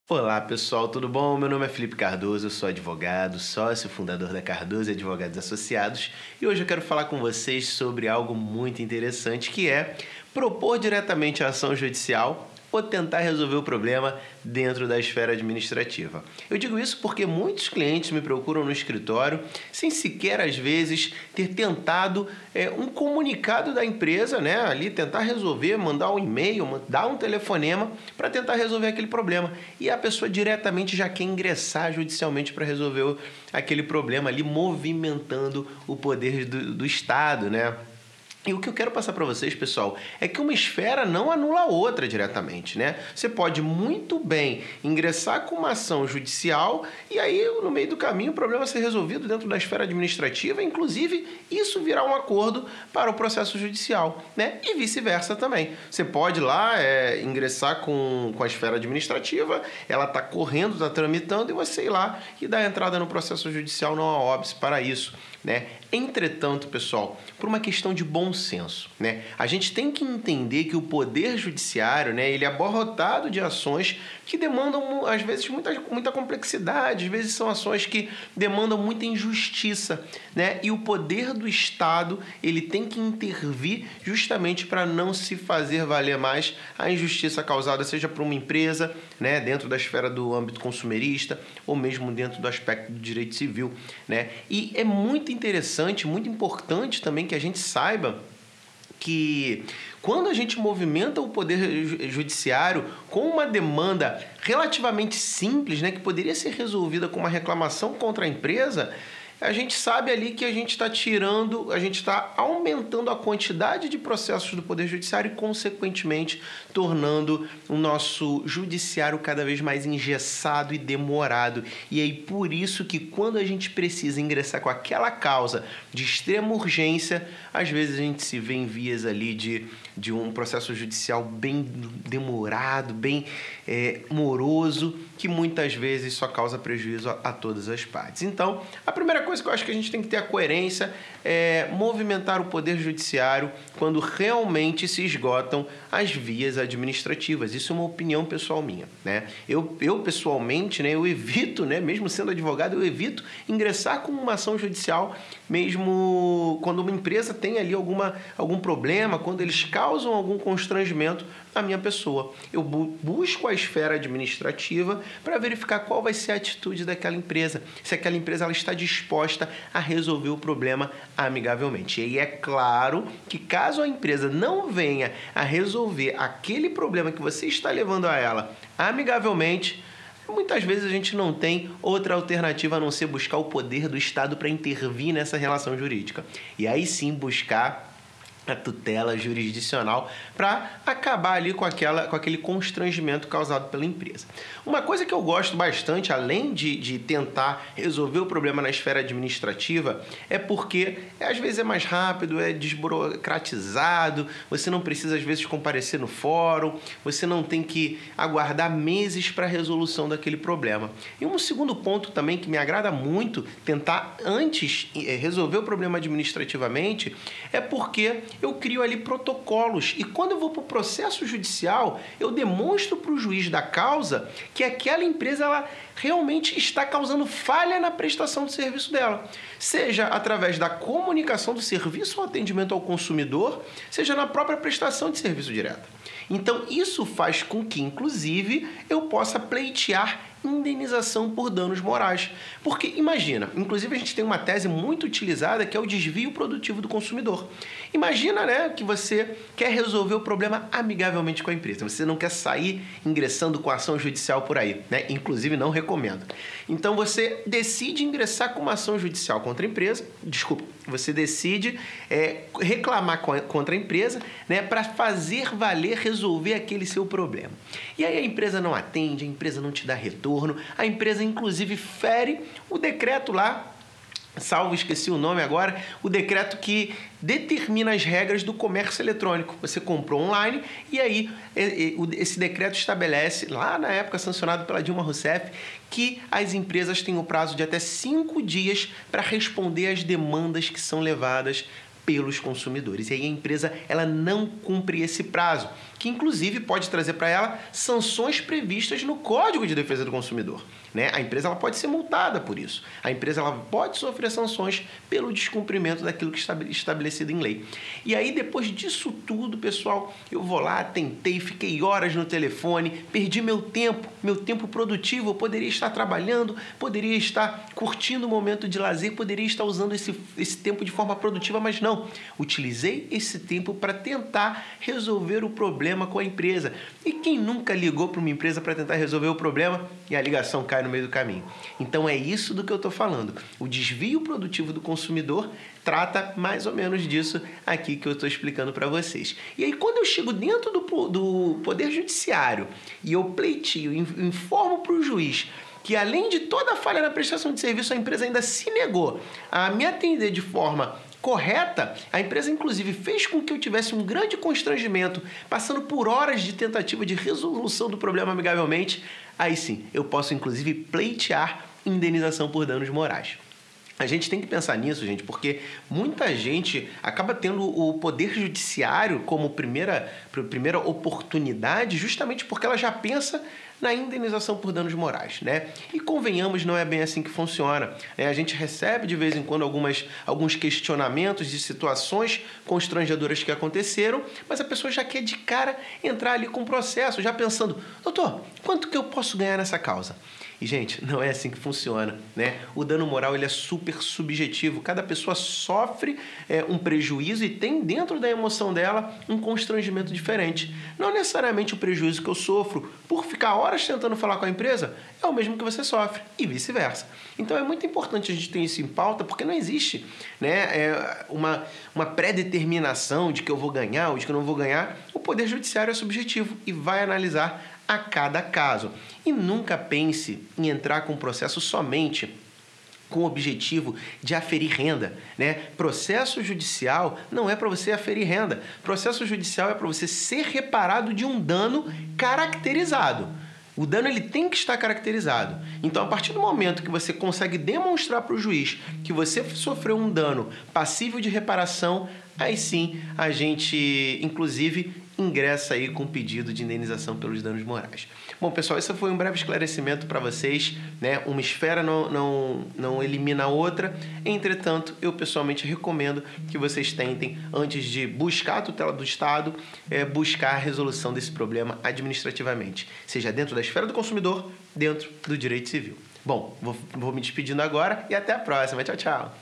Olá pessoal, tudo bom? Meu nome é Felipe Cardoso, eu sou advogado, sócio fundador da Cardoso e Advogados Associados e hoje eu quero falar com vocês sobre algo muito interessante que é propor diretamente a ação judicial ou tentar resolver o problema dentro da esfera administrativa. Eu digo isso porque muitos clientes me procuram no escritório sem sequer, às vezes, ter tentado um comunicado da empresa, né? Ali tentar resolver, mandar um e-mail, mandar um telefonema para tentar resolver aquele problema. E a pessoa diretamente já quer ingressar judicialmente para resolver aquele problema ali, movimentando o poder do Estado, né? E o que eu quero passar para vocês, pessoal, é que uma esfera não anula a outra diretamente, né? Você pode muito bem ingressar com uma ação judicial e aí, no meio do caminho, o problema ser resolvido dentro da esfera administrativa, inclusive isso virar um acordo para o processo judicial, né? E vice-versa também. Você pode lá ingressar com a esfera administrativa, ela está correndo, está tramitando, e você ir lá e dar entrada no processo judicial, não há óbice para isso, né? Entretanto, pessoal, por uma questão de bom senso, né? A gente tem que entender que o poder judiciário, né, ele é abarrotado de ações que demandam, às vezes, muita complexidade, às vezes são ações que demandam muita injustiça, né? E o poder do Estado, ele tem que intervir justamente para não se fazer valer mais a injustiça causada, seja por uma empresa, né, dentro da esfera do âmbito consumerista, ou mesmo dentro do aspecto do direito civil, né? E é muito interessante, muito importante também que a gente saiba que quando a gente movimenta o poder judiciário com uma demanda relativamente simples, né, que poderia ser resolvida com uma reclamação contra a empresa, a gente sabe ali que a gente está aumentando a quantidade de processos do Poder Judiciário e, consequentemente, tornando o nosso judiciário cada vez mais engessado e demorado. E aí, por isso que quando a gente precisa ingressar com aquela causa de extrema urgência, às vezes a gente se vê em vias ali de um processo judicial bem demorado, bem moroso, que muitas vezes só causa prejuízo a todas as partes. Então, a primeira coisa que eu acho que a gente tem que ter a coerência é movimentar o poder judiciário quando realmente se esgotam as vias administrativas. Isso é uma opinião pessoal minha, né? Eu pessoalmente, né, eu evito, né, mesmo sendo advogado, eu evito ingressar com uma ação judicial mesmo quando uma empresa tem ali algum problema, quando eles causam algum constrangimento à minha pessoa. Eu busco a esfera administrativa para verificar qual vai ser a atitude daquela empresa, se aquela empresa ela está disposta a resolver o problema amigavelmente. E aí é claro que caso a empresa não venha a resolver aquele problema que você está levando a ela amigavelmente, muitas vezes a gente não tem outra alternativa a não ser buscar o poder do Estado para intervir nessa relação jurídica. E aí sim buscar a tutela jurisdicional para acabar ali com aquele constrangimento causado pela empresa. Uma coisa que eu gosto bastante, além de tentar resolver o problema na esfera administrativa, é porque às vezes é mais rápido, é desburocratizado, você não precisa às vezes comparecer no fórum, você não tem que aguardar meses para a resolução daquele problema. E um segundo ponto também que me agrada muito tentar antes resolver o problema administrativamente é porque eu crio ali protocolos e quando eu vou para o processo judicial, eu demonstro para o juiz da causa que aquela empresa ela realmente está causando falha na prestação do serviço dela, seja através da comunicação do serviço ou atendimento ao consumidor, seja na própria prestação de serviço direto. Então, isso faz com que, inclusive, eu possa pleitear indenização por danos morais. Porque, imagina, inclusive a gente tem uma tese muito utilizada que é o desvio produtivo do consumidor. Imagina, né, que você quer resolver o problema amigavelmente com a empresa. Você não quer sair ingressando com ação judicial por aí, né? Inclusive, não recomendo. Então, você decide ingressar com uma ação judicial contra a empresa, você decide reclamar contra a empresa, né, para fazer valer, resolver aquele seu problema. E aí a empresa não atende, a empresa não te dá retorno, a empresa inclusive fere o decreto lá, salvo, esqueci o nome agora, o decreto que determina as regras do comércio eletrônico. Você comprou online e aí esse decreto estabelece, lá na época sancionado pela Dilma Rousseff, que as empresas têm o prazo de até 5 dias para responder às demandas que são levadas pelos consumidores. E aí a empresa ela não cumpre esse prazo, que inclusive pode trazer para ela sanções previstas no Código de Defesa do Consumidor. Né? A empresa ela pode ser multada por isso. A empresa ela pode sofrer sanções pelo descumprimento daquilo que está estabelecido em lei. E aí, depois disso tudo, pessoal, eu vou lá, tentei, fiquei horas no telefone, perdi meu tempo produtivo, eu poderia estar trabalhando, poderia estar curtindo o momento de lazer, poderia estar usando esse tempo de forma produtiva, mas não. Utilizei esse tempo para tentar resolver o problema com a empresa. E quem nunca ligou para uma empresa para tentar resolver o problema e a ligação cai no meio do caminho? Então é isso do que eu estou falando. O desvio produtivo do consumidor trata mais ou menos disso aqui que eu estou explicando para vocês. E aí quando eu chego dentro do Poder Judiciário e eu pleitio, informo para o juiz que além de toda a falha na prestação de serviço, a empresa ainda se negou a me atender de forma correta, a empresa inclusive fez com que eu tivesse um grande constrangimento, passando por horas de tentativa de resolução do problema amigavelmente, aí sim, eu posso inclusive pleitear indenização por danos morais. A gente tem que pensar nisso, gente, porque muita gente acaba tendo o Poder Judiciário como primeira oportunidade justamente porque ela já pensa na indenização por danos morais, né? E convenhamos, não é bem assim que funciona. A gente recebe de vez em quando alguns questionamentos de situações constrangedoras que aconteceram, mas a pessoa já quer de cara entrar ali com o processo, já pensando, doutor, quanto que eu posso ganhar nessa causa? E, gente, não é assim que funciona, né? O dano moral ele é super subjetivo. Cada pessoa sofre um prejuízo e tem dentro da emoção dela um constrangimento diferente. Não necessariamente o prejuízo que eu sofro por ficar horas tentando falar com a empresa é o mesmo que você sofre e vice-versa. Então é muito importante a gente ter isso em pauta porque não existe, né, uma pré-determinação de que eu vou ganhar ou de que eu não vou ganhar. O Poder Judiciário é subjetivo e vai analisar a cada caso. E nunca pense em entrar com um processo somente com o objetivo de aferir renda, né? Processo judicial não é para você aferir renda. Processo judicial é para você ser reparado de um dano caracterizado. O dano ele tem que estar caracterizado. Então, a partir do momento que você consegue demonstrar para o juiz que você sofreu um dano passível de reparação, aí sim a gente, inclusive, ingressa aí com pedido de indenização pelos danos morais. Bom, pessoal, esse foi um breve esclarecimento para vocês, né? Uma esfera não elimina a outra. Entretanto, eu pessoalmente recomendo que vocês tentem, antes de buscar a tutela do Estado, buscar a resolução desse problema administrativamente, seja dentro da esfera do consumidor, dentro do direito civil. Bom, vou me despedindo agora e até a próxima. Tchau, tchau!